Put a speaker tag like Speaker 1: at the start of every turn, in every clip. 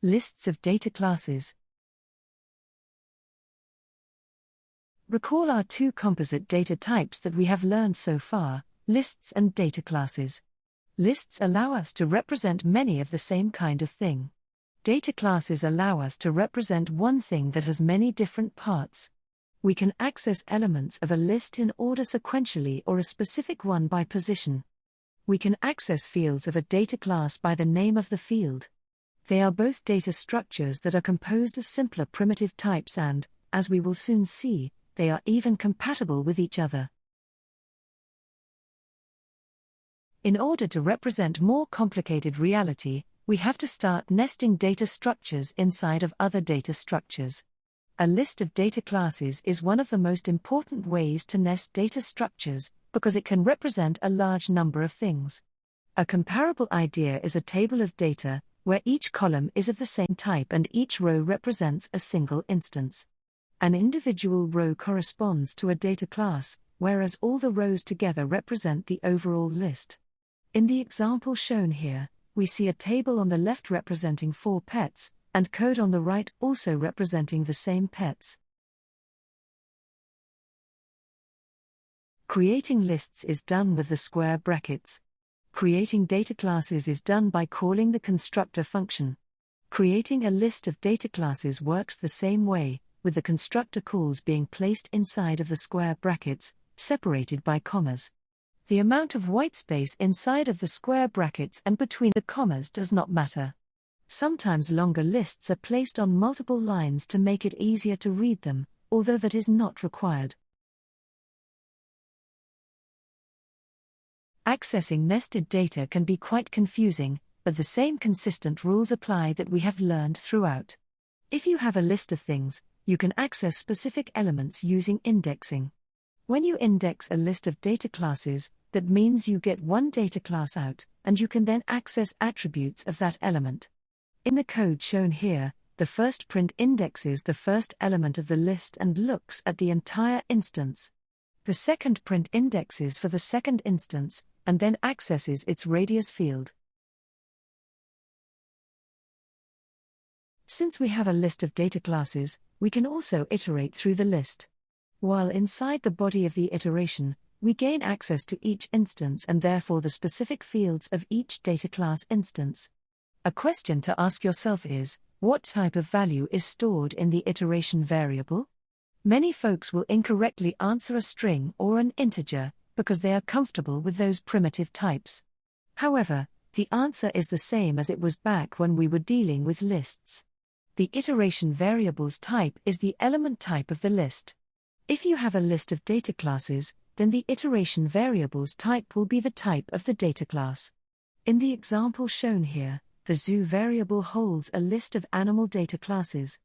Speaker 1: Lists of data classes. Recall our two composite data types that we have learned so far, lists and data classes. Lists allow us to represent many of the same kind of thing. Data classes allow us to represent one thing that has many different parts. We can access elements of a list in order sequentially or a specific one by position. We can access fields of a data class by the name of the field. They are both data structures that are composed of simpler primitive types and, as we will soon see, they are even compatible with each other. In order to represent more complicated reality, we have to start nesting data structures inside of other data structures. A list of data classes is one of the most important ways to nest data structures because it can represent a large number of things. A comparable idea is a table of data, where each column is of the same type and each row represents a single instance. An individual row corresponds to a data class, whereas all the rows together represent the overall list. In the example shown here, we see a table on the left representing 4 pets, and code on the right also representing the same pets. Creating lists is done with the square brackets. Creating data classes is done by calling the constructor function. Creating a list of data classes works the same way, with the constructor calls being placed inside of the square brackets, separated by commas. The amount of whitespace inside of the square brackets and between the commas does not matter. Sometimes longer lists are placed on multiple lines to make it easier to read them, although that is not required. Accessing nested data can be quite confusing, but the same consistent rules apply that we have learned throughout. If you have a list of things, you can access specific elements using indexing. When you index a list of data classes, that means you get one data class out, and you can then access attributes of that element. In the code shown here, the first print indexes the first element of the list and looks at the entire instance. The second print indexes for the second instance, and then accesses its radius field. Since we have a list of data classes, we can also iterate through the list. While inside the body of the iteration, we gain access to each instance and therefore the specific fields of each data class instance. A question to ask yourself is, what type of value is stored in the iteration variable? Many folks will incorrectly answer a string or an integer, because they are comfortable with those primitive types. However, the answer is the same as it was back when we were dealing with lists. The iteration variable's type is the element type of the list. If you have a list of data classes, then the iteration variable's type will be the type of the data class. In the example shown here, the zoo variable holds a list of animal data classes.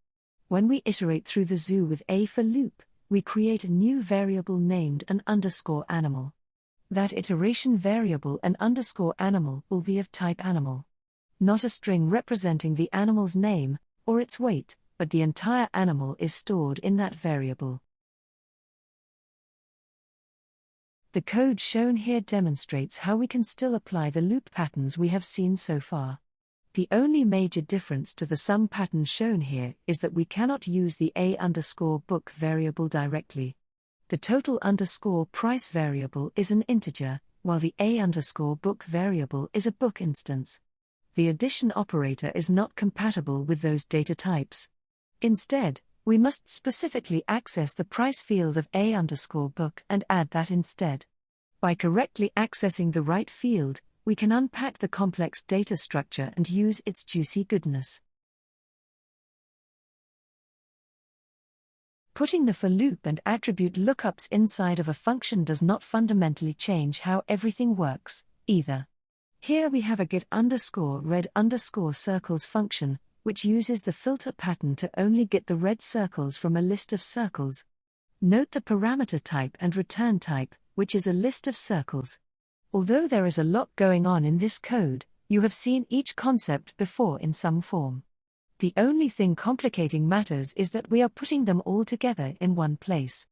Speaker 1: When we iterate through the zoo with a for loop, we create a new variable named an underscore animal. That iteration variable an underscore animal will be of type animal. Not a string representing the animal's name, or its weight, but the entire animal is stored in that variable. The code shown here demonstrates how we can still apply the loop patterns we have seen so far. The only major difference to the sum pattern shown here is that we cannot use the a_book variable directly. The total underscore price variable is an integer, while the a_book variable is a book instance. The addition operator is not compatible with those data types. Instead, we must specifically access the price field of a_book and add that instead. By correctly accessing the right field, we can unpack the complex data structure and use its juicy goodness. Putting the for loop and attribute lookups inside of a function does not fundamentally change how everything works, either. Here we have a get_red_circles function, which uses the filter pattern to only get the red circles from a list of circles. Note the parameter type and return type, which is a list of circles. Although there is a lot going on in this code, you have seen each concept before in some form. The only thing complicating matters is that we are putting them all together in one place.